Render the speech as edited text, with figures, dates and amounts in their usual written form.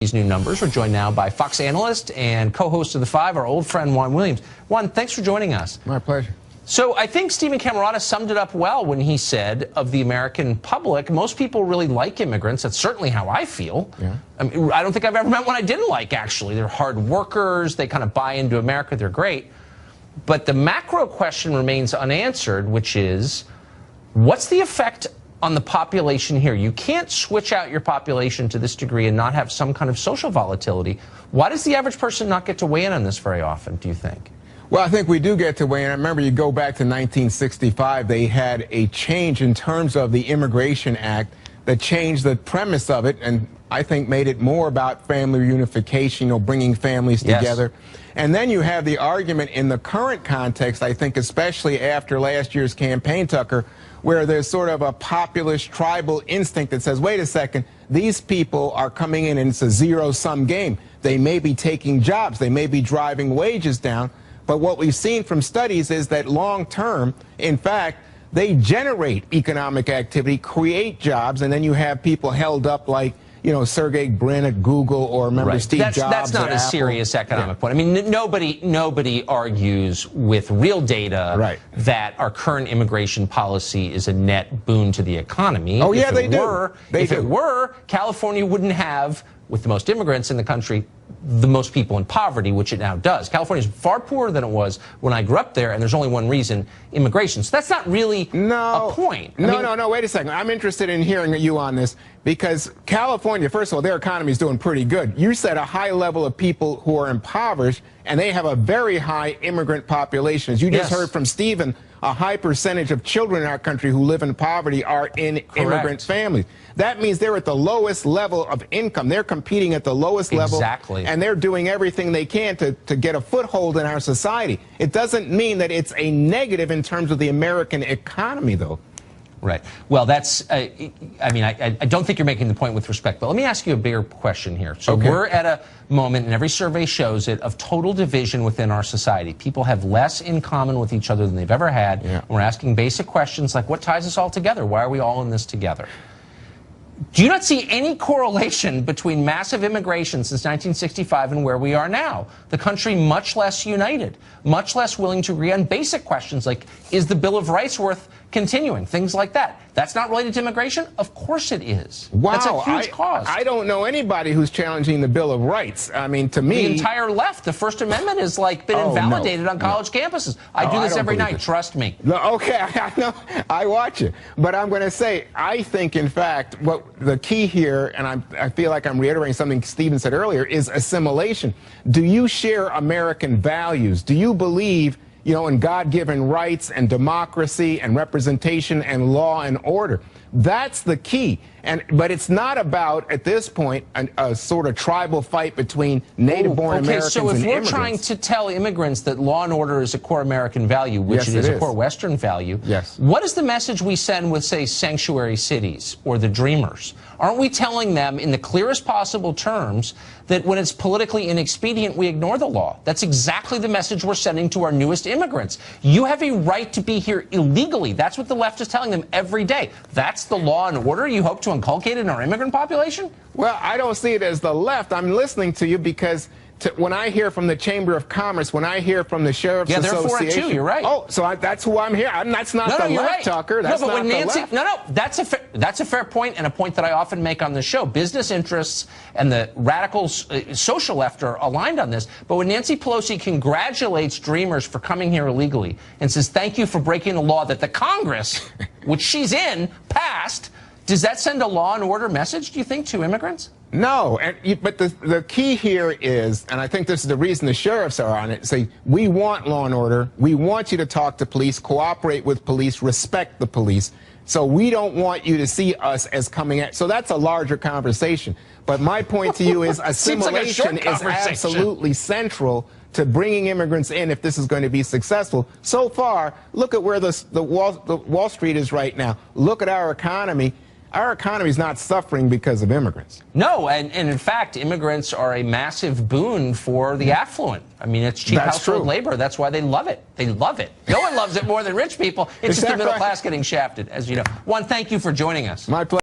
These new numbers. We're joined now by Fox analyst and co-host of The Five, our old friend Juan Williams. Juan, thanks for joining us. My pleasure. So I think Stephen Camarota summed it up well when he said of the American public, most people really like immigrants. That's certainly how I feel. Yeah. I mean, I don't think I've ever met one I didn't like, actually. They're hard workers. They kind of buy into America. They're great. But the macro question remains unanswered, which is, what's the effect on the population here? You can't switch out your population to this degree and not have some kind of social volatility. Why does the average person not get to weigh in on this very often, do you think? Well, I think we do get to weigh in. I remember you go back to 1965, they had a change in terms of the Immigration Act that changed the premise of it and I think made it more about family reunification, bringing families together. And then you have the argument in the current context, I think especially after last year's campaign, Tucker, where there's sort of a populist tribal instinct that says, wait a second, these people are coming in and it's a zero-sum game. They may be taking jobs, they may be driving wages down, but what we've seen from studies is that long-term, in fact, they generate economic activity, create jobs, and then you have people held up like, Sergey Brin at Google or remember Steve Jobs That's not at a Apple. Serious economic point. I mean, nobody argues with real data that our current immigration policy is a net boon to the economy. Oh, yeah, they do. If it were, California wouldn't have, with the most immigrants in the country, the most people in poverty, which it now does. California is far poorer than it was when I grew up there, and there's only one reason: immigration. So that's not really a point. No, wait a second. I'm interested in hearing you on this because California, first of all, their economy is doing pretty good. You said a high level of people who are impoverished, and they have a very high immigrant population. As you just heard from Stephen, a high percentage of children in our country who live in poverty are in immigrant families. That means they're at the lowest level of income. They're competing at the lowest level. Exactly. And they're doing everything they can to get a foothold in our society. It doesn't mean that it's a negative in terms of the American economy, though. Right. Well, that's, I mean, I don't think you're making the point with respect, but let me ask you a bigger question here. So we're at a moment, and every survey shows it, of total division within our society. People have less in common with each other than they've ever had. And we're asking basic questions like, what ties us all together? Why are we all in this together? Do you not see any correlation between massive immigration since 1965 and where we are now? The country much less united, much less willing to agree on basic questions like, is the Bill of Rights worth continuing? Things like that. That's not related to immigration? Of course it is. Wow. That's a huge cause. I don't know anybody who's challenging the Bill of Rights. I mean, to me... The entire left. The First Amendment has, like, been invalidated on college campuses. I do this every night. Trust me. No, okay, I know. I watch it. But I'm going to say, I think, in fact, what the key here, and I feel like I'm reiterating something Stephen said earlier, is assimilation. Do you share American values? Do you believe, in God-given rights and democracy and representation and law and order? That's the key. But it's not about, at this point, a sort of tribal fight between native-born Americans and immigrants. So if we're trying to tell immigrants that law and order is a core American value, which it is a core Western value, what is the message we send with, say, sanctuary cities or the Dreamers? Aren't we telling them in the clearest possible terms that when it's politically inexpedient, we ignore the law? That's exactly the message we're sending to our newest immigrants. You have a right to be here illegally. That's what the left is telling them every day. That's the law and order you hope to inculcate in our immigrant population? Well, I don't see it as the left. I'm listening to you because when I hear from the Chamber of Commerce, when I hear from the Sheriff's Association... they're for it too, you're right. Oh, so that's who I'm here. That's not the left, Tucker. That's not the left. No, that's a fair point, and a point that I often make on the show. Business interests and the radical social left are aligned on this. But when Nancy Pelosi congratulates Dreamers for coming here illegally and says, thank you for breaking the law that the Congress, which she's in, passed, does that send a law and order message, do you think, to immigrants? No, but the key here is, and I think this is the reason the sheriffs are on it, say, we want law and order, we want you to talk to police, cooperate with police, respect the police, so we don't want you to see us as coming at, so that's a larger conversation. But my point to you is assimilation is absolutely central to bringing immigrants in if this is going to be successful. So far, look at where the Wall Street is right now. Look at our economy. Our economy is not suffering because of immigrants. No, and in fact, immigrants are a massive boon for the affluent. I mean, it's cheap household labor. That's why they love it. They love it. No one loves it more than rich people. It's just the middle class getting shafted, as you know. Juan, thank you for joining us. My pleasure.